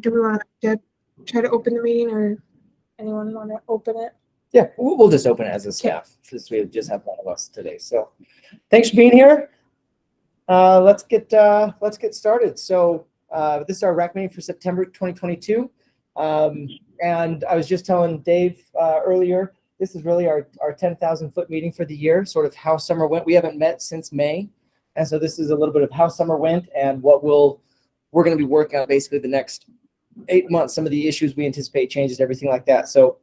do we want to try to open the meeting, or anyone want to open it? Yeah, we'll just open it as a staff since we just have one of us today. So thanks for being here. Let's get started. So this is our RAC meeting for September 2022. And I was just telling Dave earlier, this is really our 10,000 foot meeting for the year, sort of how summer went. We haven't met since May. And so this is a little bit of how summer went and what we're going to be working on basically the next 8 months, some of the issues we anticipate, changes, everything like that. So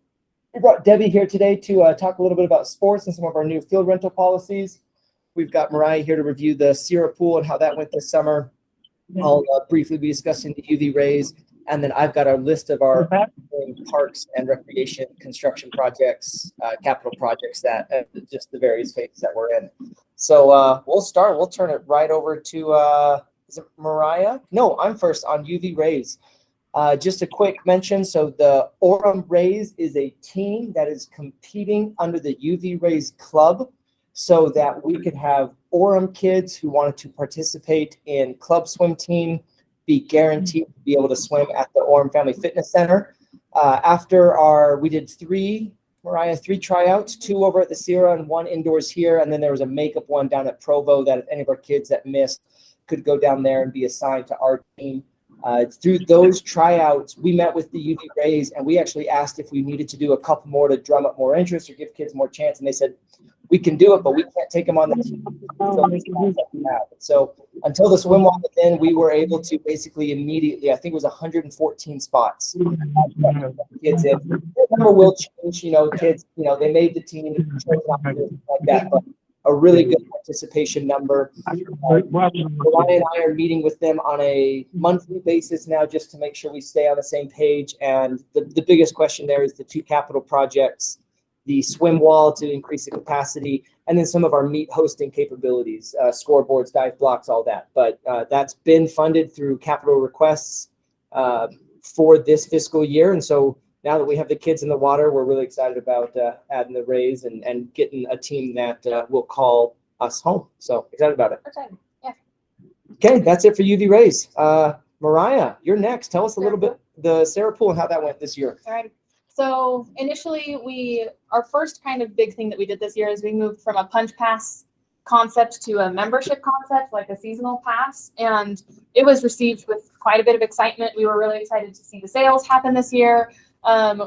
we brought Debbie here today to talk a little bit about sports and some of our new field rental policies. We've got Mariah here to review the Sierra pool and how that went this summer. I'll briefly be discussing the UV rays. And then I've got a list of our parks and recreation construction projects, capital projects that just the various phases that we're in. So we'll start. We'll turn it right over to, is it Mariah? No, I'm first on UV rays. Just a quick mention. So the Orem Rays is a team that is competing under the UV Rays Club so that we could have Orem kids who wanted to participate in club swim team be guaranteed to be able to swim at the Orem Family Fitness Center. We did three tryouts, 2 over at the Sierra and 1 indoors here. And then there was a makeup one down at Provo that if any of our kids that missed could go down there and be assigned to our team. Through those tryouts, we met with the UV Rays and we actually asked if we needed to do a couple more to drum up more interest or give kids more chance. And they said, we can do it, but we can't take them on the team. So until the swim walk was in, we were able to basically immediately, I think it was 114 spots. Kids in. The number will change, kids, they made the team, like that, but a really good participation number. Ryan and I are meeting with them on a monthly basis now just to make sure we stay on the same page. And the biggest question there is the 2 capital projects, the swim wall to increase the capacity, and then some of our meet hosting capabilities, scoreboards, dive blocks, all that. But that's been funded through capital requests for this fiscal year. And so now that we have the kids in the water, we're really excited about adding the Rays and getting a team that will call us home. So excited about it. Okay. Yeah. Okay, that's it for UV Rays. Mariah, you're next. Tell us a little bit the Sierra pool and how that went this year. All right. So initially, our first kind of big thing that we did this year is we moved from a punch pass concept to a membership concept, like a seasonal pass. And it was received with quite a bit of excitement. We were really excited to see the sales happen this year.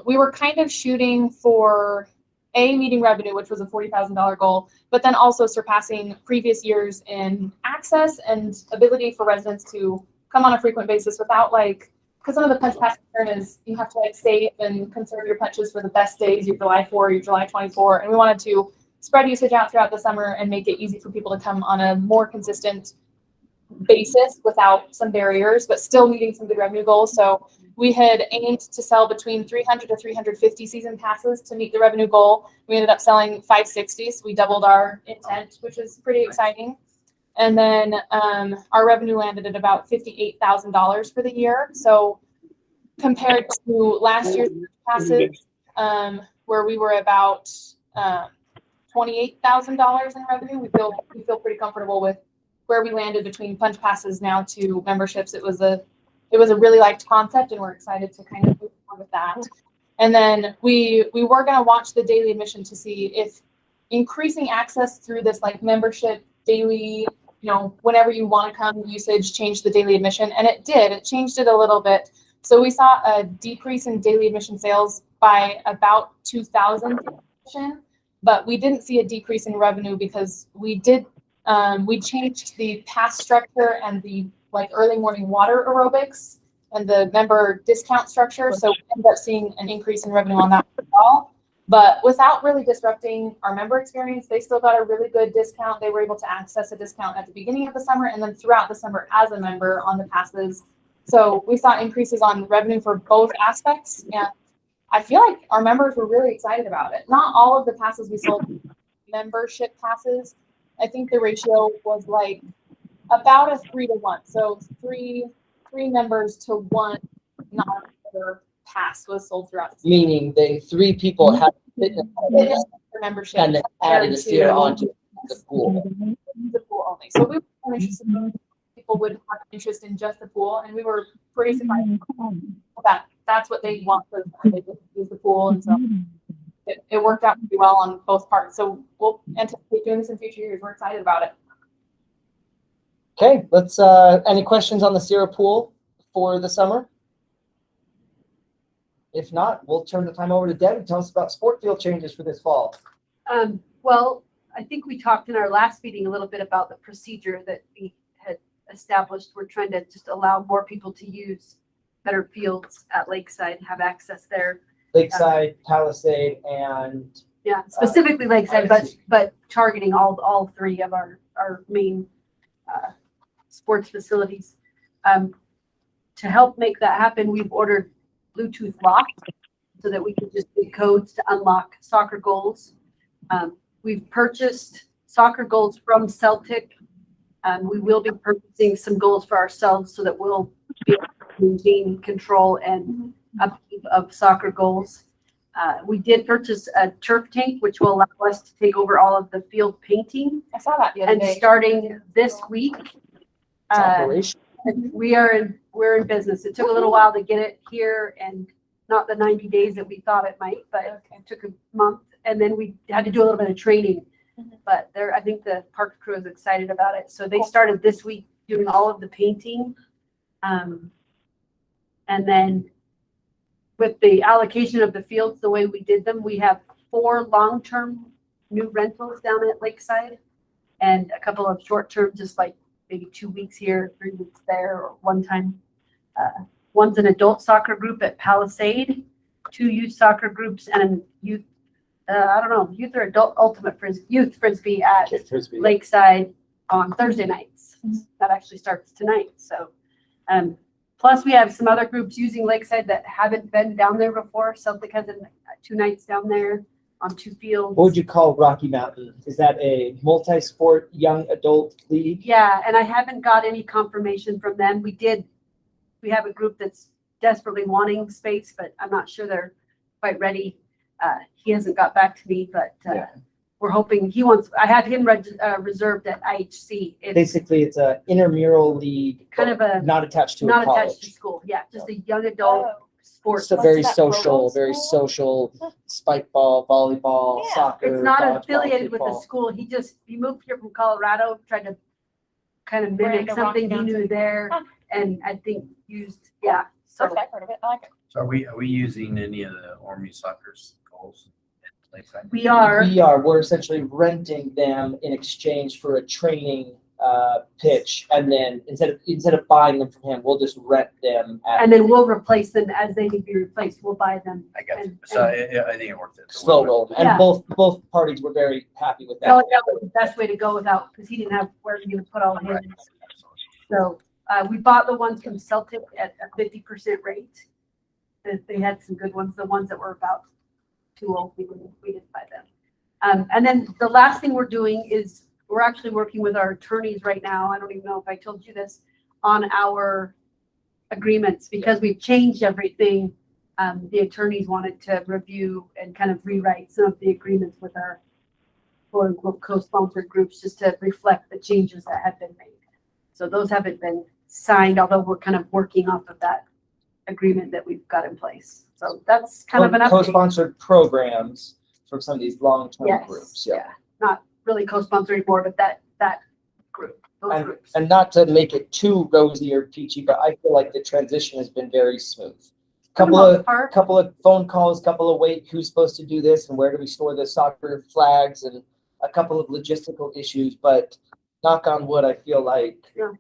We were kind of shooting for meeting revenue, which was a $40,000 goal, but then also surpassing previous years in access and ability for residents to come on a frequent basis without because some of the punch pass concern is you have to save and conserve your punches for the best days, your July 4, your July 24, and we wanted to spread usage out throughout the summer and make it easy for people to come on a more consistent basis without some barriers, but still meeting some good revenue goals. So we had aimed to sell between 300 to 350 season passes to meet the revenue goal. We ended up selling 560, so we doubled our intent, which is pretty exciting. And then our revenue landed at about $58,000 for the year. So compared to last year's passes, where we were about $28,000 in revenue, we feel pretty comfortable with where we landed between punch passes now to memberships. It was a really liked concept, and we're excited to kind of move forward with that. And then we were going to watch the daily admission to see if increasing access through this membership daily, whenever you want to come usage, changed the daily admission. And it did. It changed it a little bit. So we saw a decrease in daily admission sales by about 2,000, but we didn't see a decrease in revenue because we changed the pass structure and the early morning water aerobics and the member discount structure. So we ended up seeing an increase in revenue on that as well. But without really disrupting our member experience, they still got a really good discount. They were able to access a discount at the beginning of the summer and then throughout the summer as a member on the passes. So we saw increases on revenue for both aspects. And I feel like our members were really excited about it. Not all of the passes we sold membership passes. I think the ratio was about a 3-to-1. So three members to 1 non-member pass was sold throughout the season. Meaning 3 people had fitness membership and then added a Sierra onto the pool. The pool only. So we were interested in people would have interest in just the pool, and we were pretty surprised that that's what they want for is the pool, and so it worked out pretty well on both parts. So we'll anticipate doing this in future years. We're excited about it. Okay, let's, any questions on the Sierra pool for the summer? If not, we'll turn the time over to Deb and tell us about sport field changes for this fall. Well, I think we talked in our last meeting a little bit about the procedure that we had established. We're trying to just allow more people to use better fields at Lakeside, have access there. Lakeside, Palisade, and Yeah, specifically Lakeside, but targeting all three of our main sports facilities. To help make that happen, we've ordered Bluetooth locks so that we can just get codes to unlock soccer goals. We've purchased soccer goals from Celtic. We will be purchasing some goals for ourselves so that we'll be able to maintain control and upkeep of soccer goals. We did purchase a turf tank, which will allow us to take over all of the field painting. I saw that the other And day. starting this week, it's operation. we're in business. It took a little while to get it here and not the 90 days that we thought it might, but Okay. it took a month. And then we had to do a little bit of training. Mhm. But I think the park crew is excited about it. So they Cool. started this week doing all of the painting. And then with the allocation of the fields, the way we did them, we have 4 long-term new rentals down at Lakeside and a couple of short-term, just like maybe 2 weeks here, 3 weeks there, or one time. One's an adult soccer group at Palisade, 2 youth soccer groups, and a youth, youth or adult youth frisbee at Kid Frisbee. Lakeside on Thursday nights. Mhm. That actually starts tonight. So, plus we have some other groups using Lakeside that haven't been down there before. Celtic has 2 nights down there on 2 fields. What would you call Rocky Mountain? Is that a multi-sport young adult league? Yeah, and I haven't got any confirmation from them. We have a group that's desperately wanting space, but I'm not sure they're quite ready. He hasn't got back to me, but Yeah. we're hoping I have him reserved at IHC. If Basically, it's a intramural league, kind of a not attached to a not attached to college. school. Yeah, just a young adult Oh. sports. It's a What's very that, social, Provo very school? social spike ball, volleyball, Yeah. soccer. It's not dodgeball, affiliated with the kickball. school. He moved here from Colorado, tried to kind of mimic Brand a something he Rocky knew Mountain. there, Huh. and I think used So Perfect. I've heard of it. I like it. So are we using any of the Orem soccer's goals at Lakeside? we are. We're essentially renting them in exchange for a training pitch, and then instead of buying them from him, we'll just rent them. And then we'll replace them as they need to be replaced. We'll buy them. I got you. and- So I think it worked. slow roll, and Yeah. both parties were very happy with that. Felt like that was the best way to go without, because he didn't have where he would put all his. Right. So we bought the ones from Celtic at a 50% rate. They had some good ones, the ones that were about too old, we didn't buy them. And then the last thing we're doing is we're actually working with our attorneys right now. I don't even know if I told you this, on our agreements, because we've changed everything. The attorneys wanted to review and kind of rewrite some of the agreements with our quote unquote co-sponsored groups, just to reflect the changes that have been made. So those haven't been signed, although we're kind of working off of that agreement that we've got in place. So that's kind of an update. Co-sponsored programs for some of these long-term Yes, groups. yeah, not really co-sponsored anymore, but that group, those And, groups. and not to make it too rosy or peachy, but I feel like the transition has been very smooth. For the Couple most of part. couple of phone calls, couple of wait, who's supposed to do this and where do we store the soccer flags, and a couple of logistical issues, but knock on wood, I feel like Yeah.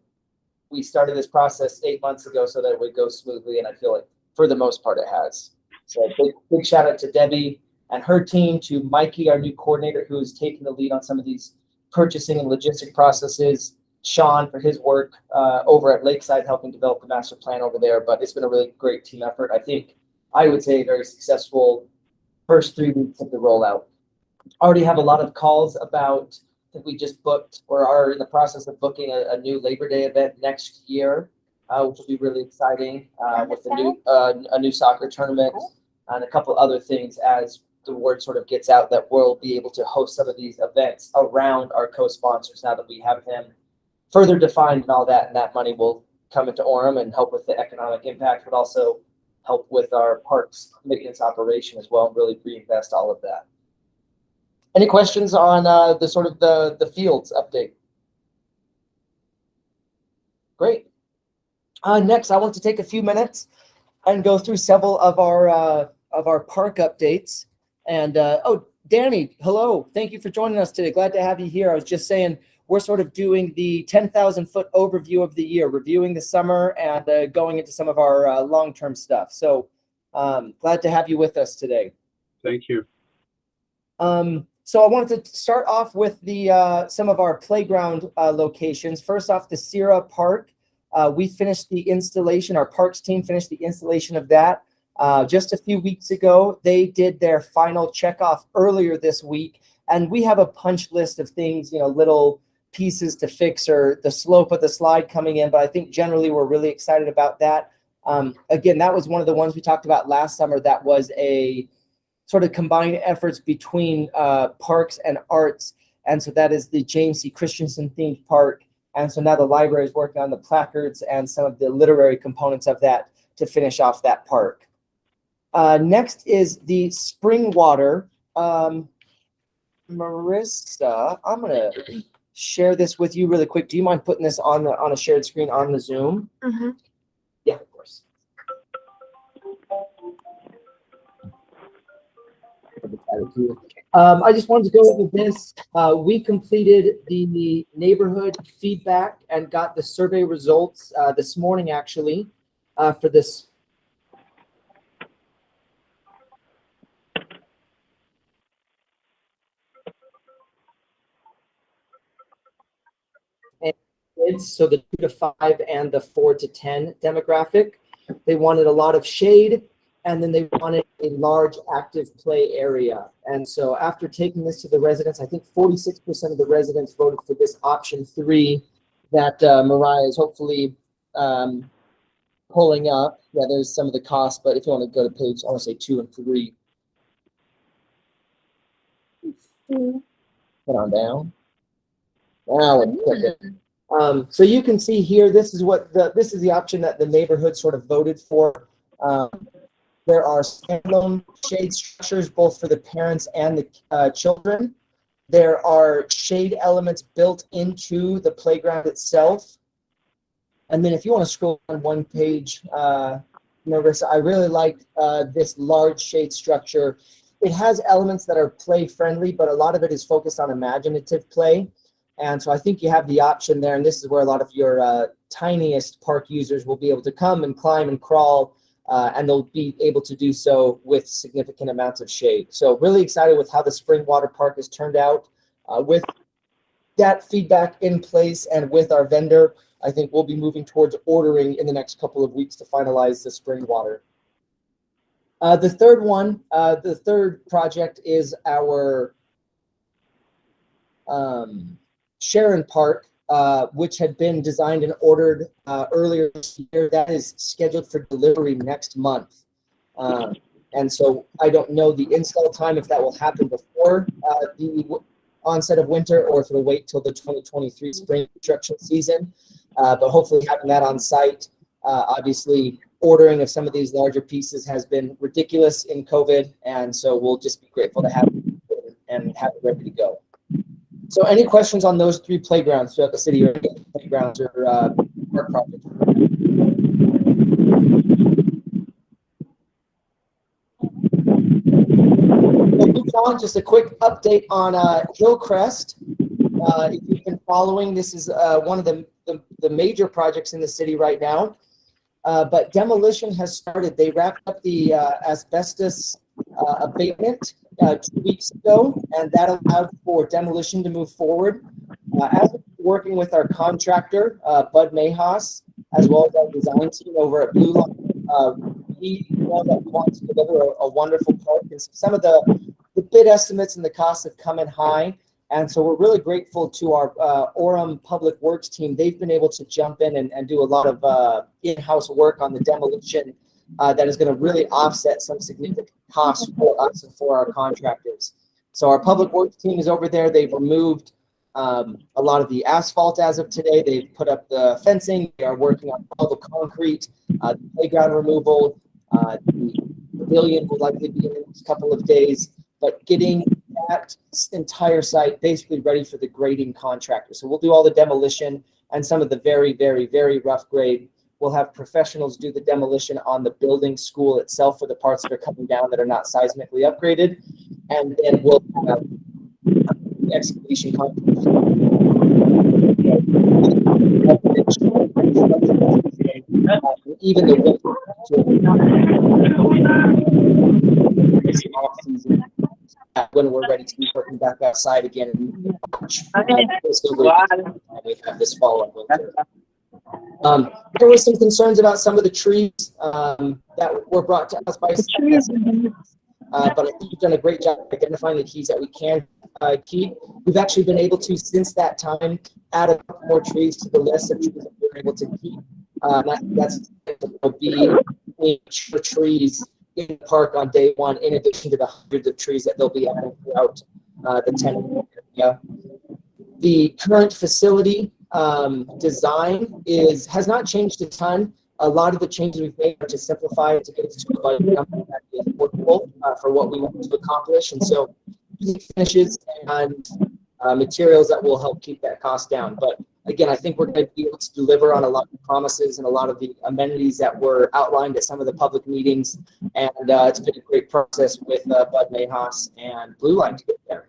we started this process 8 months ago so that it would go smoothly, and I feel like for the most part it has. So big shout out to Debbie and her team, to Mikey, our new coordinator, who is taking the lead on some of these purchasing and logistic processes, Sean for his work over at Lakeside, helping develop the master plan over there. But it's been a really great team effort. I would say a very successful first 3 weeks of the rollout. Already have a lot of calls about, I think we just booked or are in the process of booking a new Labor Day event next year, which will be really exciting with a new soccer tournament and a couple other things as the word sort of gets out that we'll be able to host some of these events around our co-sponsors now that we have them further defined and all that, and that money will come into Orem and help with the economic impact, but also help with our parks maintenance operation as well, really reinvest all of that. Any questions on the sort of the fields update? Great. Next, I want to take a few minutes and go through several of our park updates. And oh, Danny, hello. Thank you for joining us today. Glad to have you here. I was just saying we're sort of doing the 10,000 foot overview of the year, reviewing the summer and going into some of our long-term stuff. So glad to have you with us today. Thank you. So I wanted to start off with the some of our playground locations. First off, the Sierra Park. We finished the installation. Our parks team finished the installation of that just a few weeks ago. They did their final checkoff earlier this week, and we have a punch list of things, you know, little pieces to fix or the slope of the slide coming in. But I think generally we're really excited about that. Again, that was one of the ones we talked about last summer. That was a sort of combined efforts between parks and arts. And so that is the James C. Christensen themed park. And so now the library is working on the placards and some of the literary components of that to finish off that park. Next is the spring water. Marissa, I'm gonna share this with you really quick. Do you mind putting this on a shared screen on the Zoom? Mm-hmm. Yeah, of course. I just wanted to go over this. We completed the neighborhood feedback and got the survey results this morning, actually, for this. And kids, so the 2 to 5 and the 4 to 10 demographic. They wanted a lot of shade, and then they wanted a large active play area. And so after taking this to the residents, I think 46% of the residents voted for this option 3 that Mariah is hopefully pulling up. Yeah, there's some of the costs, but if you want to go to page, I want to say 2 and 3. Put on down. Now it's clicking. So you can see here, this is the option that the neighborhood sort of voted for. There are standalone shade structures, both for the parents and the children. There are shade elements built into the playground itself. And then if you want to scroll on one page, Marissa, I really like this large shade structure. It has elements that are play friendly, but a lot of it is focused on imaginative play. And so I think you have the option there, and this is where a lot of your tiniest park users will be able to come and climb and crawl, and they'll be able to do so with significant amounts of shade. So really excited with how the spring water park has turned out. With that feedback in place and with our vendor, I think we'll be moving towards ordering in the next couple of weeks to finalize the spring water. The third project is our Sharon Park, which had been designed and ordered earlier this year. That is scheduled for delivery next month. And so I don't know the install time, if that will happen before the onset of winter or if it'll wait till the 2023 spring construction season. But hopefully having that on site. Obviously, ordering of some of these larger pieces has been ridiculous in COVID. And so we'll just be grateful to have it and have it ready to go. So any questions on those 3 playgrounds throughout the city, or playgrounds or park projects? Just a quick update on Hillcrest. If you've been following, this is one of the major projects in the city right now. But demolition has started. They wrapped up the asbestos abatement 2 weeks ago, and that allowed for demolition to move forward. As we're working with our contractor, Bud Mayhaus, as well as our design team over at Blue Line, we know that we want to deliver a wonderful park. And some of the bid estimates and the costs have come in high. And so we're really grateful to our Orem Public Works team. They've been able to jump in and do a lot of in-house work on the demolition that is going to really offset some significant costs for us and for our contractors. So our Public Works team is over there. They've removed a lot of the asphalt as of today. They've put up the fencing. They are working on all the concrete, the playground removal. The pavilion will likely be in the next couple of days, but getting that entire site basically ready for the grading contractor. So we'll do all the demolition and some of the very, very, very rough grade. We'll have professionals do the demolition on the building school itself for the parts that are coming down that are not seismically upgraded. And then we'll have the excavation contractor. Even the when we're ready to be working back outside again in March. We have this fall winter. There were some concerns about some of the trees that were brought to us by but I think you've done a great job identifying the keys that we can keep. We've actually been able to, since that time, add a couple more trees to the list of trees that we're able to keep. That's be mature trees in the park on day one, in addition to the hundreds of trees that they'll be adding throughout the tenant area. The current facility design has not changed a ton. A lot of the changes we've made are to simplify it to get us to a budget number that is workable for what we want to accomplish. And so finishes and materials that will help keep that cost down. But again, I think we're going to be able to deliver on a lot of the promises and a lot of the amenities that were outlined at some of the public meetings. And it's been a great process with Bud Mayhaus and Blue Line to get there.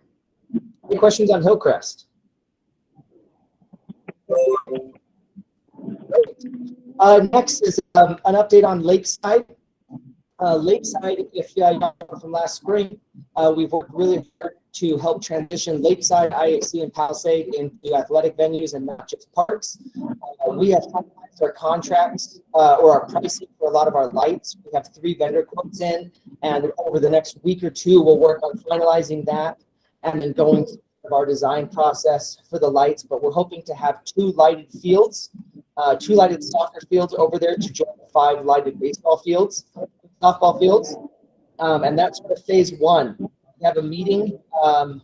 Any questions on Hillcrest? Next is an update on Lakeside. Lakeside, if you know from last spring, we've worked really hard to help transition Lakeside, IAC, and Palisade into athletic venues and not just parks. We have finalized our contracts or our pricing for a lot of our lights. We have 3 vendor quotes in, and over the next week or 2, we'll work on finalizing that and then going through our design process for the lights. But we're hoping to have 2 lighted fields, 2 lighted soccer fields over there to join 5 lighted baseball fields, softball fields, and that's for phase 1. We have a meeting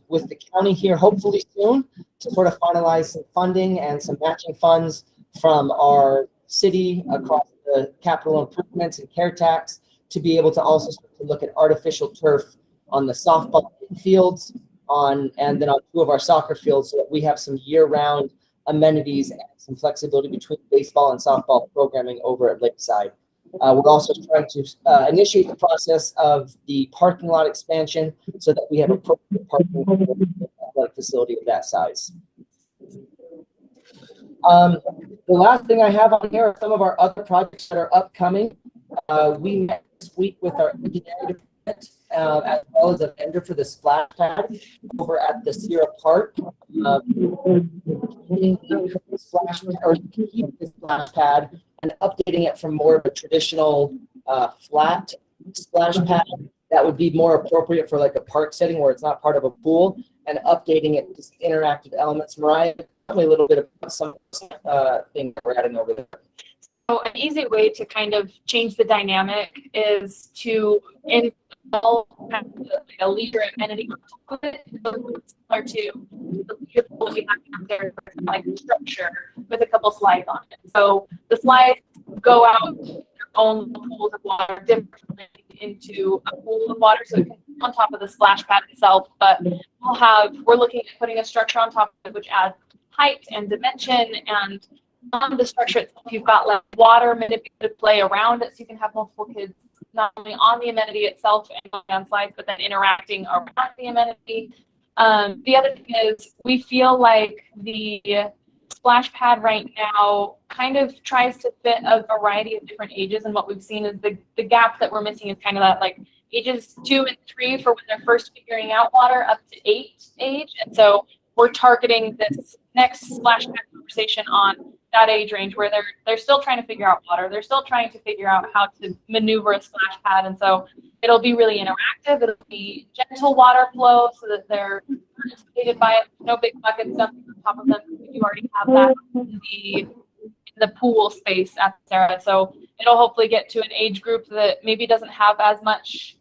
with the county here hopefully soon to sort of finalize some funding and some matching funds from our city across the capital improvements and care tax to be able to also start to look at artificial turf on the softball fields and then on 2 of our soccer fields, so that we have some year-round amenities and some flexibility between baseball and softball programming over at Lakeside. We're also trying to initiate the process of the parking lot expansion so that we have appropriate parking for an athletic facility of that size. The last thing I have on here are some of our other projects that are upcoming. We met this week with our engineering department as well as a vendor for the splash pad over at the Sierra Park. Keep the splash pad and updating it from more of a traditional flat splash pad that would be more appropriate for like a park setting where it's not part of a pool, and updating it with interactive elements. Mariah, tell me a little bit about some things we're adding over there. So an easy way to kind of change the dynamic is to install a leader amenity on top of it, similar to the leader pool we have there, like structure with a couple slides on it. So the slides go out their own pools of water differently into a pool of water, so it can be on top of the splash pad itself. But we're looking at putting a structure on top of it, which adds height and dimension. And on the structure itself, you've got like water manipulative play around it, so you can have multiple kids not only on the amenity itself and on slides, but then interacting around the amenity. The other thing is we feel like the splash pad right now kind of tries to fit a variety of different ages, and what we've seen is the gap that we're missing is kind of that like ages 2 and 3 for when they're first figuring out water up to 8 age. And so we're targeting this next splash pad conversation on that age range where they're still trying to figure out water. They're still trying to figure out how to maneuver a splash pad. And so it'll be really interactive. It'll be gentle water flow so that they're not intimidated by it. No big buckets dumping on top of them. You already have that in the pool space at Sarah. So it'll hopefully get to an age group that maybe doesn't have as much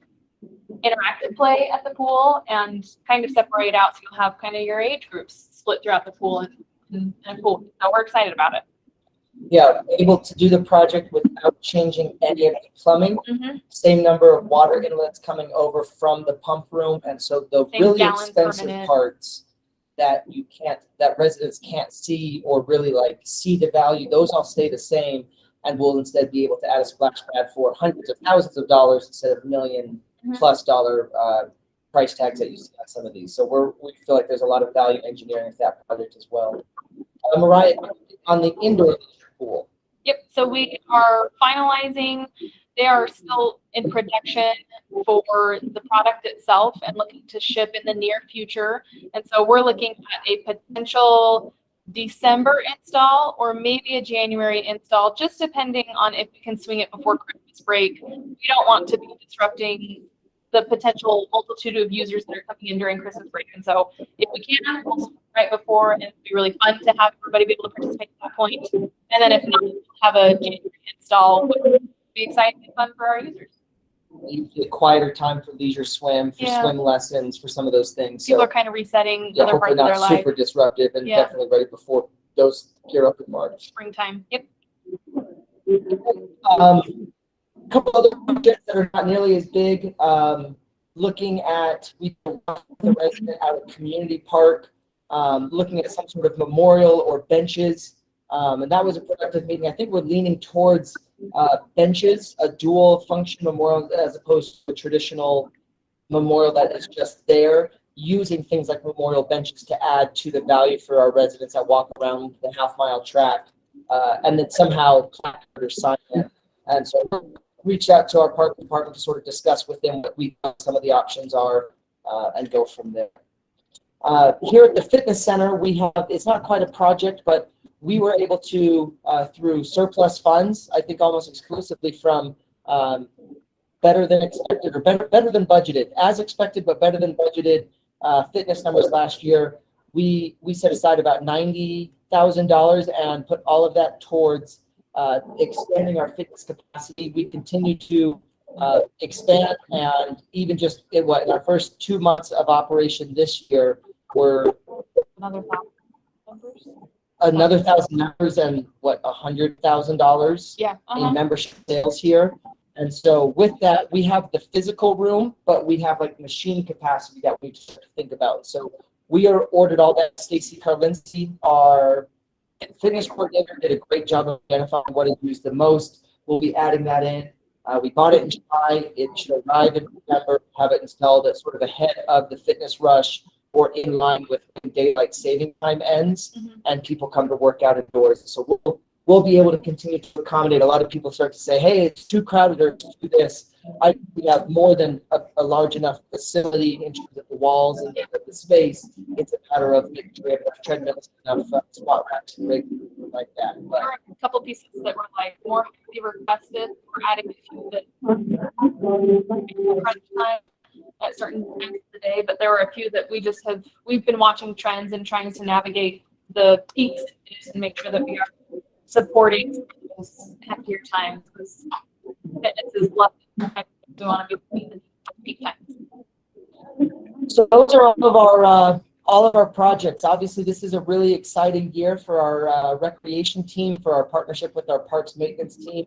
interactive play at the pool and kind of separate out so you'll have kind of your age groups split throughout the pool and a pool. So we're excited about it. Yeah, able to do the project without changing any of the plumbing. Same number of water inlets coming over from the pump room, and so the Same really gallons per expensive minute. parts that residents can't see or really like see the value, those all stay the same, and we'll instead be able to add a splash pad for hundreds of thousands of dollars instead of $1,000,000+ price tags that you see on some of these. So we feel like there's a lot of value engineering with that project as well. Mariah, on the indoor pool. Yep, so we are finalizing. They are still in production for the product itself and looking to ship in the near future. And so we're looking at a potential December install or maybe a January install, just depending on if we can swing it before Christmas break. We don't want to be disrupting the potential multitude of users that are coming in during Christmas break. And so if we can, we'll swing right before, and it'd be really fun to have everybody be able to participate at that point. And then if not, we'll have a January install, which would be exciting and fun for our users. A quieter time for leisure swim, for Yeah. swim lessons, for some of those things. People So are kind of resetting yeah, other parts hopefully of their not life. super disruptive, and Yeah. definitely ready before those gear up in March. Springtime. Yep. A couple other projects that are not nearly as big. Looking at the resident at a community park, looking at some sort of memorial or benches. And that was a productive meeting. I think we're leaning towards benches, a dual function memorial as opposed to a traditional memorial that is just there, using things like memorial benches to add to the value for our residents that walk around the half-mile track, and then somehow placard or sign it. And so reach out to our park department to sort of discuss with them what we think some of the options are, and go from there. Here at the fitness center, we have, it's not quite a project, but we were able to, through surplus funds, I think almost exclusively from better than expected or better than budgeted, as expected, but better than budgeted fitness numbers last year. We set aside about $90,000 and put all of that towards expanding our fitness capacity. We continue to expand, and even just in our first 2 months of operation this year, we're another 1,000 members and $100,000 Yeah. in membership sales here. And so with that, we have the physical room, but we have like machine capacity that we just have to think about. So we are ordered all that. Stacy Karlinski, our fitness coordinator, did a great job of identifying what is used the most. We'll be adding that in. We bought it in July. It should arrive in November, have it installed at sort of ahead of the fitness rush or in line with when daylight saving time ends and people come to work out indoors. So we'll be able to continue to accommodate. A lot of people start to say, hey, it's too crowded or do this. We have more than a large enough facility in terms of the walls and the space. It's a matter of making sure we have enough treadmills, enough squat racks and things like that. There were a couple pieces that were like more heavily requested. We're adding a few that crunch time at certain times of the day, but there were a few that we've been watching trends and trying to navigate the peaks and make sure that we are supporting those happier times, because fitness is less than we want to be in peak times. So those are all of our projects. Obviously, this is a really exciting year for our recreation team, for our partnership with our parks maintenance team.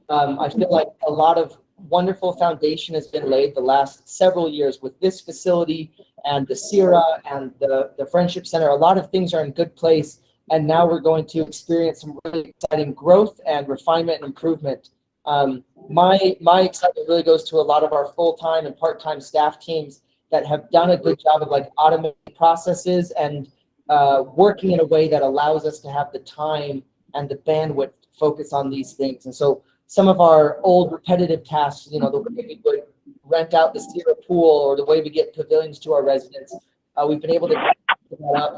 I feel like a lot of wonderful foundation has been laid the last several years with this facility and the Sierra and the Friendship Center. A lot of things are in good place, and now we're going to experience some really exciting growth and refinement and improvement. My excitement really goes to a lot of our full-time and part-time staff teams that have done a good job of like automating processes and working in a way that allows us to have the time and the bandwidth to focus on these things. And so some of our old repetitive tasks, the way we would rent out the Sierra pool or the way we get pavilions to our residents, we've been able to pick that up.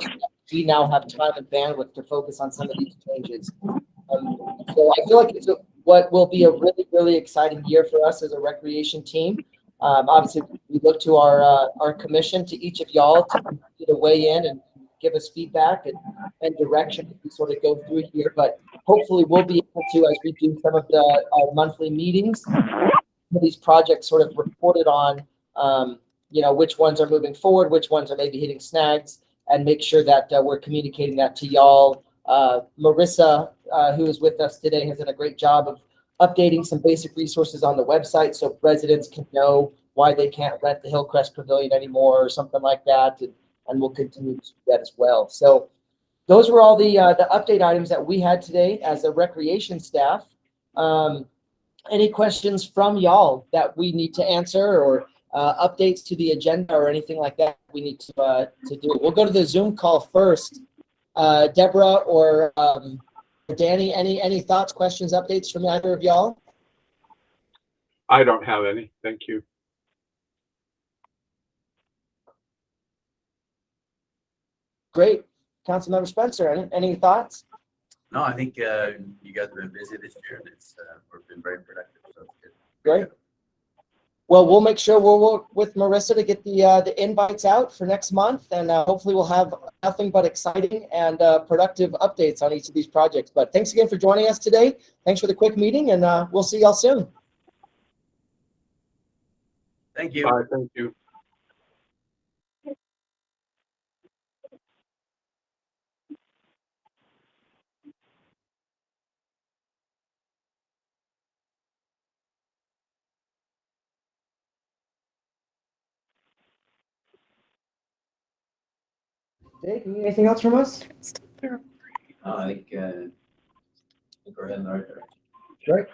We now have time and bandwidth to focus on some of these changes. So I feel like it's what will be a really, really exciting year for us as a recreation team. Obviously, we look to our commission, to each of y'all to weigh in and give us feedback and direction as we sort of go through here. But hopefully we'll be able to, as we do some of our monthly meetings, some of these projects sort of reported on which ones are moving forward, which ones are maybe hitting snags, and make sure that we're communicating that to y'all. Marissa, who is with us today, has done a great job of updating some basic resources on the website so residents can know why they can't rent the Hillcrest Pavilion anymore or something like that. And we'll continue to do that as well. So those were all the update items that we had today as a recreation staff. Any questions from y'all that we need to answer, or updates to the agenda or anything like that we need to do? We'll go to the Zoom call first. Deborah or Danny, any thoughts, questions, updates from either of y'all? I don't have any. Thank you. Great. Councilmember Spencer, any thoughts? No, I think you guys have been busy this year, and we've been very productive. So it's good. Great. Well, we'll make sure we'll work with Marissa to get the invites out for next month, and hopefully we'll have nothing but exciting and productive updates on each of these projects. But thanks again for joining us today. Thanks for the quick meeting, and we'll see y'all soon. Thank you. All right, thank you. Dave, you need anything else from us? I think go ahead in the right direction. Great.